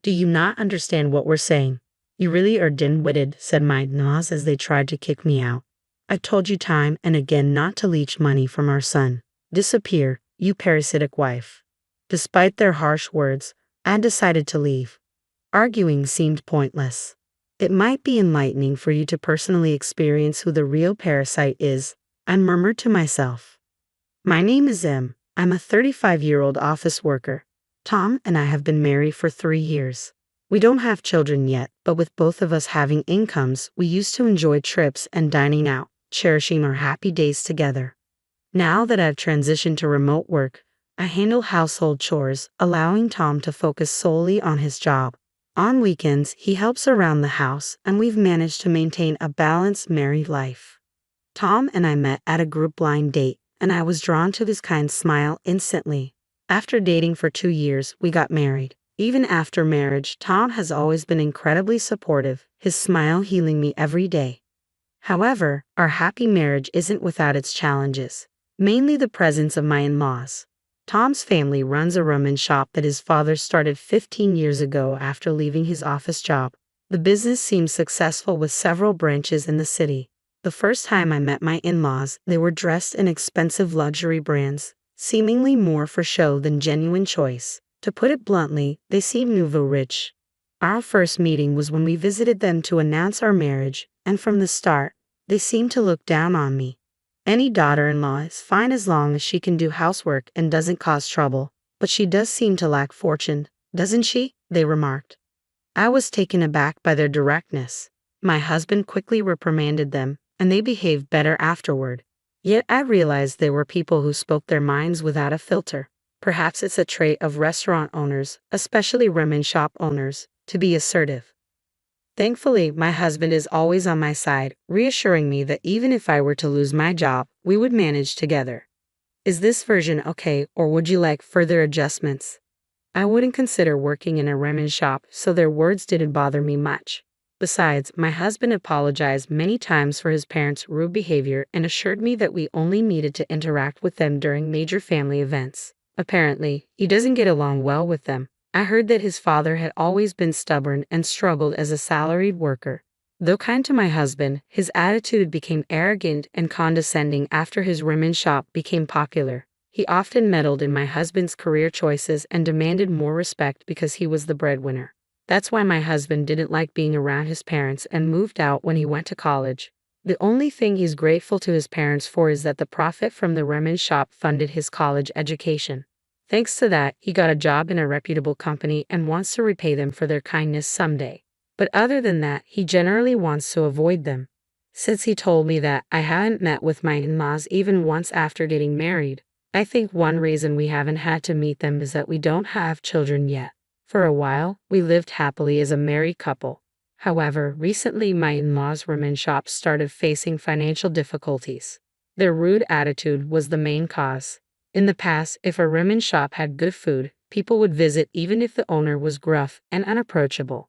Do you not understand what we're saying? You really are dim-witted, said my in-laws as they tried to kick me out. I've told you time and again not to leech money from our son. Disappear, you parasitic wife. Despite their harsh words, I decided to leave. Arguing seemed pointless. It might be enlightening for you to personally experience who the real parasite is, I murmured to myself. My name is M. I'm a 35-year-old office worker. Tom and I have been married for 3 years. We don't have children yet, but with both of us having incomes, we used to enjoy trips and dining out, cherishing our happy days together. Now that I've transitioned to remote work, I handle household chores, allowing Tom to focus solely on his job. On weekends, he helps around the house, and we've managed to maintain a balanced married life. Tom and I met at a group blind date, and I was drawn to his kind smile instantly. After dating for 2 years, we got married. Even after marriage, Tom has always been incredibly supportive, his smile healing me every day. However, our happy marriage isn't without its challenges, mainly the presence of my in-laws. Tom's family runs a ramen shop that his father started 15 years ago after leaving his office job. The business seems successful with several branches in the city. The first time I met my in-laws, they were dressed in expensive luxury brands, seemingly more for show than genuine choice. To put it bluntly, they seemed nouveau rich. Our first meeting was when we visited them to announce our marriage, and from the start, they seemed to look down on me. Any daughter-in-law is fine as long as she can do housework and doesn't cause trouble, but she does seem to lack fortune, doesn't she? They remarked. I was taken aback by their directness. My husband quickly reprimanded them, and they behaved better afterward. Yet I realized there were people who spoke their minds without a filter. Perhaps it's a trait of restaurant owners, especially ramen shop owners, to be assertive. Thankfully, my husband is always on my side, reassuring me that even if I were to lose my job, we would manage together. Is this version okay, or would you like further adjustments? I wouldn't consider working in a ramen shop, so their words didn't bother me much. Besides, my husband apologized many times for his parents' rude behavior and assured me that we only needed to interact with them during major family events. Apparently, he doesn't get along well with them. I heard that his father had always been stubborn and struggled as a salaried worker. Though kind to my husband, his attitude became arrogant and condescending after his ramen shop became popular. He often meddled in my husband's career choices and demanded more respect because he was the breadwinner. That's why my husband didn't like being around his parents and moved out when he went to college. The only thing he's grateful to his parents for is that the profit from the ramen shop funded his college education. Thanks to that, he got a job in a reputable company and wants to repay them for their kindness someday. But other than that, he generally wants to avoid them. Since he told me that I haven't met with my in-laws even once after getting married, I think one reason we haven't had to meet them is that we don't have children yet. For a while, we lived happily as a married couple. However, recently my in-laws' ramen shop started facing financial difficulties. Their rude attitude was the main cause. In the past, if a ramen shop had good food, people would visit even if the owner was gruff and unapproachable.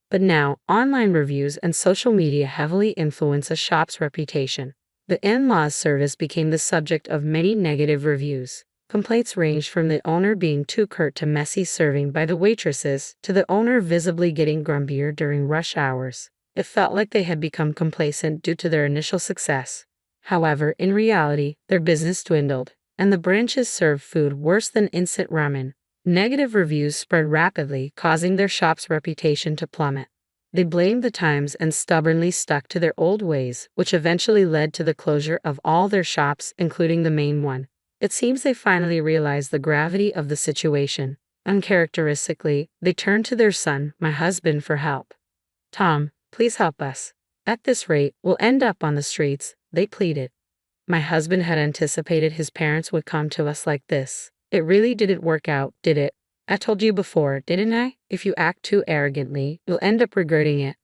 But now, online reviews and social media heavily influence a shop's reputation. The in-laws service became the subject of many negative reviews. Complaints ranged from the owner being too curt to messy serving by the waitresses, to the owner visibly getting grumpier during rush hours. It felt like they had become complacent due to their initial success. However, in reality, their business dwindled, and the branches served food worse than instant ramen. Negative reviews spread rapidly, causing their shop's reputation to plummet. They blamed the times and stubbornly stuck to their old ways, which eventually led to the closure of all their shops, including the main one. It seems they finally realized the gravity of the situation. Uncharacteristically, they turned to their son, my husband, for help. "Tom, please help us. At this rate, we'll end up on the streets," they pleaded. My husband had anticipated his parents would come to us like this. It really didn't work out, did it? I told you before, didn't I? If you act too arrogantly, you'll end up regretting it.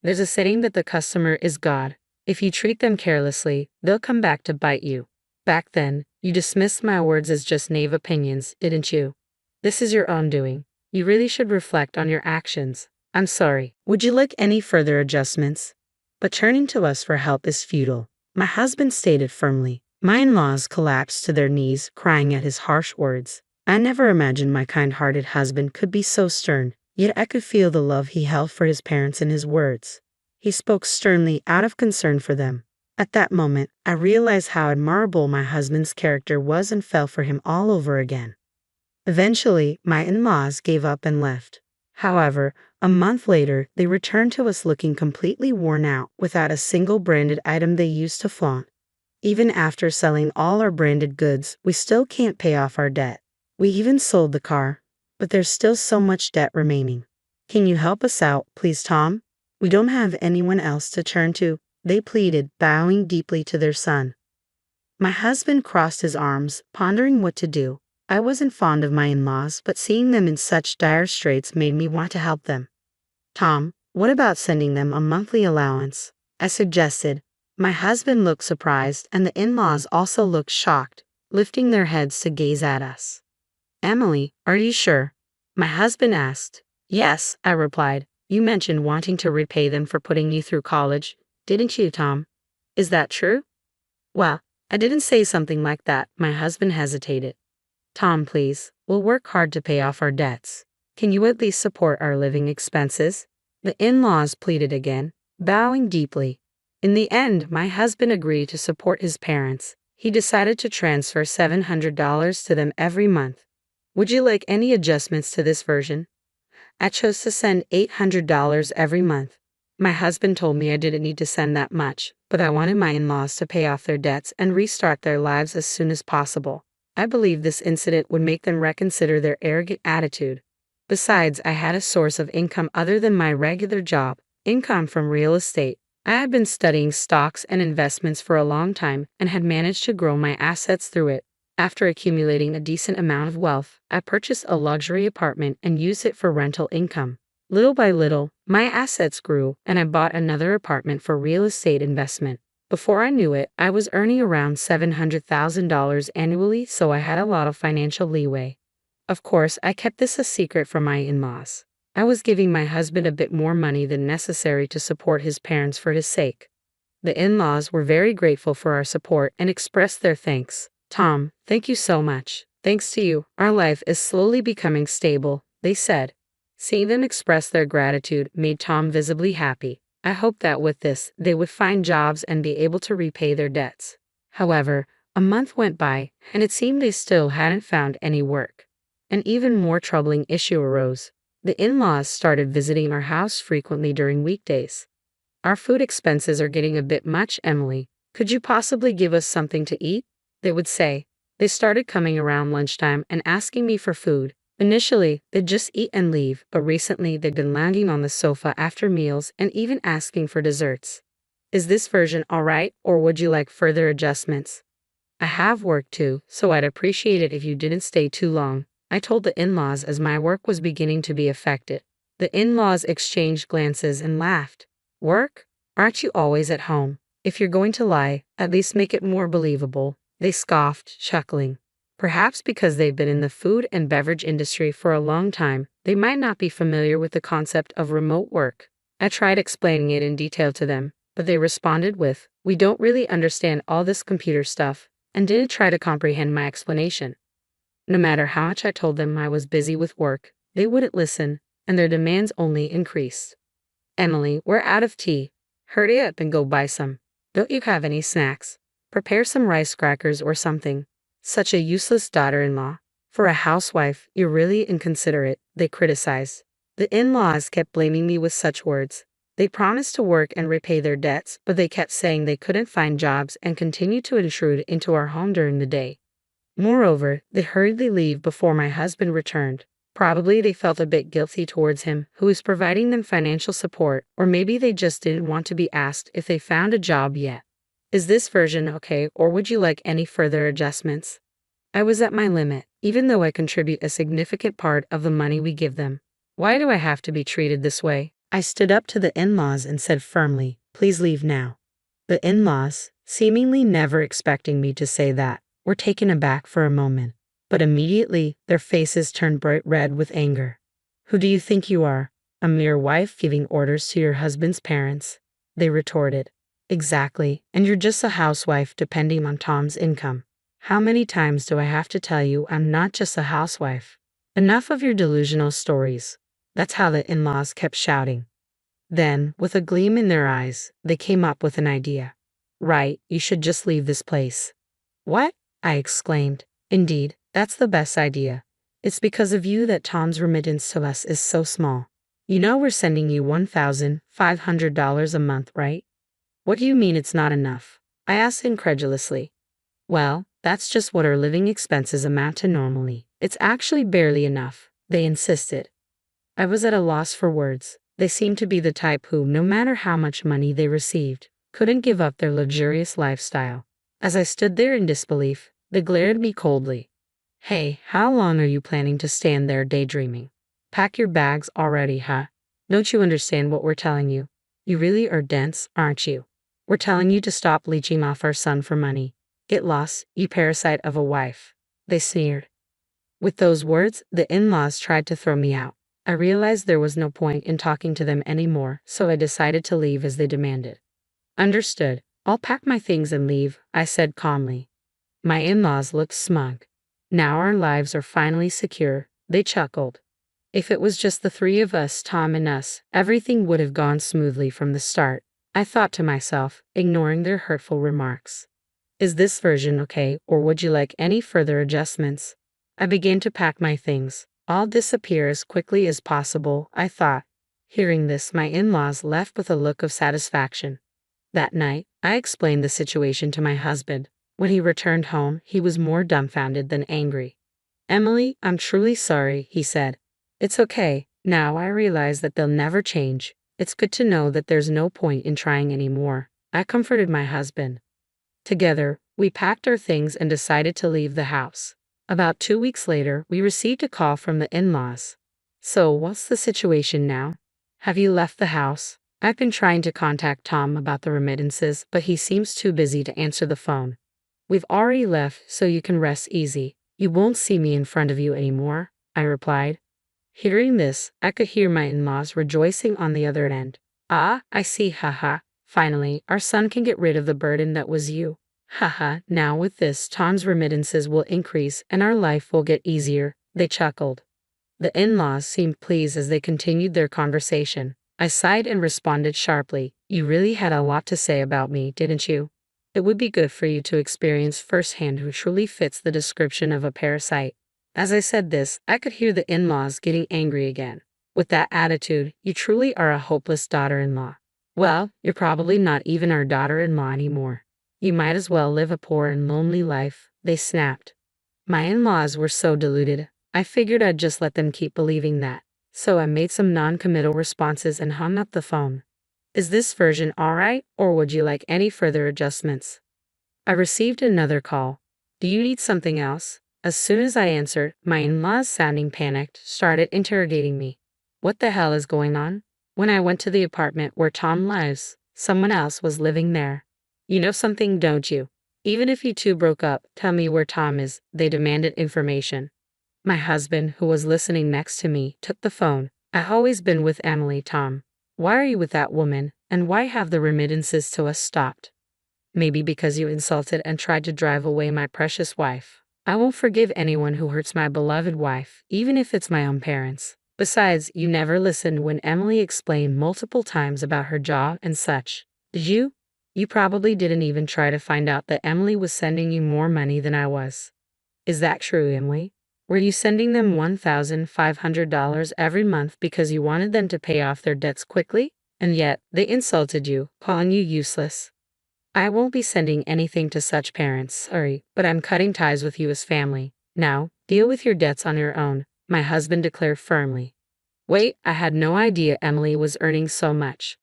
There's a saying that the customer is God. If you treat them carelessly, they'll come back to bite you. Back then, you dismissed my words as just naive opinions, didn't you? This is your own doing. You really should reflect on your actions. I'm sorry. Would you like any further adjustments? But turning to us for help is futile. My husband stated firmly. My in-laws collapsed to their knees, crying at his harsh words. I never imagined my kind-hearted husband could be so stern. Yet I could feel the love he held for his parents in his words. He spoke sternly out of concern for them. At that moment, I realized how admirable my husband's character was and fell for him all over again. Eventually, my in-laws gave up and left. However, a month later, they returned to us looking completely worn out, without a single branded item they used to flaunt. Even after selling all our branded goods, we still can't pay off our debt. We even sold the car, but there's still so much debt remaining. Can you help us out, please, Tom? We don't have anyone else to turn to, they pleaded, bowing deeply to their son. My husband crossed his arms, pondering what to do. I wasn't fond of my in-laws, but seeing them in such dire straits made me want to help them. Tom, what about sending them a monthly allowance? I suggested. My husband looked surprised, and the in-laws also looked shocked, lifting their heads to gaze at us. Emily, are you sure? My husband asked. Yes, I replied. You mentioned wanting to repay them for putting you through college, didn't you, Tom? Is that true? Well, I didn't say something like that. My husband hesitated. Tom, please, we'll work hard to pay off our debts. Can you at least support our living expenses? The in-laws pleaded again, bowing deeply. In the end, my husband agreed to support his parents. He decided to transfer $700 to them every month. Would you like any adjustments to this version? I chose to send $800 every month. My husband told me I didn't need to send that much, but I wanted my in-laws to pay off their debts and restart their lives as soon as possible. I believed this incident would make them reconsider their arrogant attitude. Besides, I had a source of income other than my regular job, income from real estate. I had been studying stocks and investments for a long time and had managed to grow my assets through it. After accumulating a decent amount of wealth, I purchased a luxury apartment and used it for rental income. Little by little, my assets grew, and I bought another apartment for real estate investment. Before I knew it, I was earning around $700,000 annually, so I had a lot of financial leeway. Of course, I kept this a secret from my in-laws. I was giving my husband a bit more money than necessary to support his parents for his sake. The in-laws were very grateful for our support and expressed their thanks. Tom, thank you so much. Thanks to you, our life is slowly becoming stable, they said. Seeing them express their gratitude made Tom visibly happy. I hoped that with this, they would find jobs and be able to repay their debts. However, a month went by, and it seemed they still hadn't found any work. An even more troubling issue arose. The in-laws started visiting our house frequently during weekdays. Our food expenses are getting a bit much, Emily. Could you possibly give us something to eat? They would say. They started coming around lunchtime and asking me for food. Initially, they'd just eat and leave, but recently they'd been lounging on the sofa after meals and even asking for desserts. Is this version alright, or would you like further adjustments? I have work too, so I'd appreciate it if you didn't stay too long, I told the in-laws as my work was beginning to be affected. The in-laws exchanged glances and laughed. Work? Aren't you always at home? If you're going to lie, at least make it more believable. They scoffed, chuckling. Perhaps because they've been in the food and beverage industry for a long time, they might not be familiar with the concept of remote work. I tried explaining it in detail to them, but they responded with, "We don't really understand all this computer stuff," and didn't try to comprehend my explanation. No matter how much I told them I was busy with work, they wouldn't listen, and their demands only increased. Emily, we're out of tea. Hurry up and go buy some. Don't you have any snacks? Prepare some rice crackers or something. Such a useless daughter-in-law. For a housewife, you're really inconsiderate, they criticized. The in-laws kept blaming me with such words. They promised to work and repay their debts, but they kept saying they couldn't find jobs and continued to intrude into our home during the day. Moreover, they hurriedly leave before my husband returned. Probably they felt a bit guilty towards him, who was providing them financial support, or maybe they just didn't want to be asked if they found a job yet. Is this version okay, or would you like any further adjustments? I was at my limit, even though I contribute a significant part of the money we give them. Why do I have to be treated this way? I stood up to the in-laws and said firmly, "Please leave now." The in-laws, seemingly never expecting me to say that, were taken aback for a moment, but immediately their faces turned bright red with anger. "Who do you think you are? A mere wife giving orders to your husband's parents?" they retorted. "Exactly, and you're just a housewife depending on Tom's income. How many times do I have to tell you I'm not just a housewife? Enough of your delusional stories. That's how the in-laws kept shouting. Then, with a gleam in their eyes, they came up with an idea. Right, you should just leave this place. What? I exclaimed. Indeed, that's the best idea. It's because of you that Tom's remittance to us is so small. You know we're sending you $1,500 a month, right? What do you mean it's not enough? I asked incredulously. Well, that's just what our living expenses amount to normally. It's actually barely enough, they insisted. I was at a loss for words. They seemed to be the type who, no matter how much money they received, couldn't give up their luxurious lifestyle. As I stood there in disbelief, they glared at me coldly. Hey, how long are you planning to stand there daydreaming? Pack your bags already, huh? Don't you understand what we're telling you? You really are dense, aren't you? We're telling you to stop leeching off our son for money. Get lost, you parasite of a wife. They sneered. With those words, the in-laws tried to throw me out. I realized there was no point in talking to them anymore, so I decided to leave as they demanded. Understood. I'll pack my things and leave, I said calmly. My in-laws looked smug. Now our lives are finally secure, they chuckled. If it was just the three of us, Tom and us, everything would have gone smoothly from the start, I thought to myself, ignoring their hurtful remarks. Is this version okay, or would you like any further adjustments? I began to pack my things. I'll disappear as quickly as possible, I thought. Hearing this, my in-laws left with a look of satisfaction. That night, I explained the situation to my husband. When he returned home, he was more dumbfounded than angry. Emily, I'm truly sorry, he said. It's okay. Now I realize that they'll never change. It's good to know that there's no point in trying anymore. I comforted my husband. Together, we packed our things and decided to leave the house. About 2 weeks later, we received a call from the in-laws. So, what's the situation now? Have you left the house? I've been trying to contact Tom about the remittances, but he seems too busy to answer the phone. We've already left, so you can rest easy. You won't see me in front of you anymore, I replied. Hearing this, I could hear my in-laws rejoicing on the other end. Ah, I see, haha. Finally, our son can get rid of the burden that was you. Haha, now with this, Tom's remittances will increase and our life will get easier, they chuckled. The in-laws seemed pleased as they continued their conversation. I sighed and responded sharply, You really had a lot to say about me, didn't you? It would be good for you to experience firsthand who truly fits the description of a parasite. As I said this, I could hear the in-laws getting angry again. With that attitude, you truly are a hopeless daughter-in-law. Well, you're probably not even our daughter-in-law anymore. You might as well live a poor and lonely life, they snapped. My in-laws were so deluded, I figured I'd just let them keep believing that. So I made some non-committal responses and hung up the phone. Is this version alright, or would you like any further adjustments? I received another call. Do you need something else? As soon as I answered, my in-laws, sounding panicked, started interrogating me. What the hell is going on? When I went to the apartment where Tom lives, someone else was living there. You know something, don't you? Even if you two broke up, tell me where Tom is, they demanded information. My husband, who was listening next to me, took the phone. I've always been with Emily, Tom. Why are you with that woman, and why have the remittances to us stopped? Maybe because you insulted and tried to drive away my precious wife. I won't forgive anyone who hurts my beloved wife, even if it's my own parents. Besides, you never listened when Emily explained multiple times about her job and such. Did you? You probably didn't even try to find out that Emily was sending you more money than I was. Is that true, Emily? Were you sending them $1,500 every month because you wanted them to pay off their debts quickly? And yet, they insulted you, calling you useless. I won't be sending anything to such parents, sorry, but I'm cutting ties with you as family. Now, deal with your debts on your own, my husband declared firmly. Wait, I had no idea Emily was earning so much.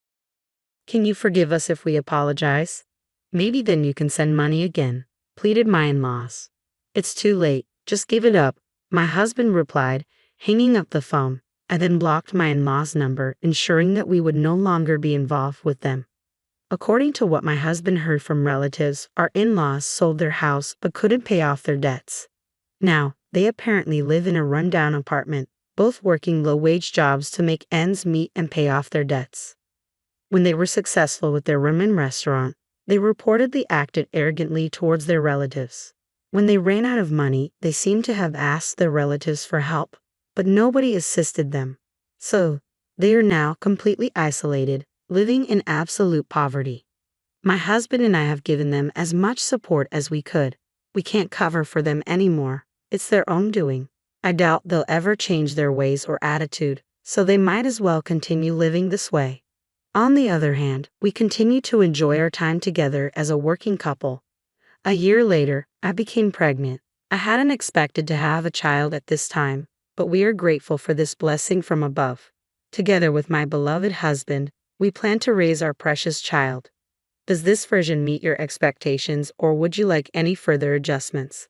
Can you forgive us if we apologize? Maybe then you can send money again, pleaded my in-laws. It's too late, just give it up, my husband replied, hanging up the phone. I then blocked my in-laws' number, ensuring that we would no longer be involved with them. According to what my husband heard from relatives, our in-laws sold their house but couldn't pay off their debts. Now, they apparently live in a rundown apartment, both working low-wage jobs to make ends meet and pay off their debts. When they were successful with their ramen restaurant, they reportedly acted arrogantly towards their relatives. When they ran out of money, they seemed to have asked their relatives for help, but nobody assisted them. So, they are now completely isolated, living in absolute poverty. My husband and I have given them as much support as we could. We can't cover for them anymore. It's their own doing. I doubt they'll ever change their ways or attitude, so they might as well continue living this way. On the other hand, we continue to enjoy our time together as a working couple. A year later, I became pregnant. I hadn't expected to have a child at this time, but we are grateful for this blessing from above. Together with my beloved husband, we plan to raise our precious child. Does this version meet your expectations, or would you like any further adjustments?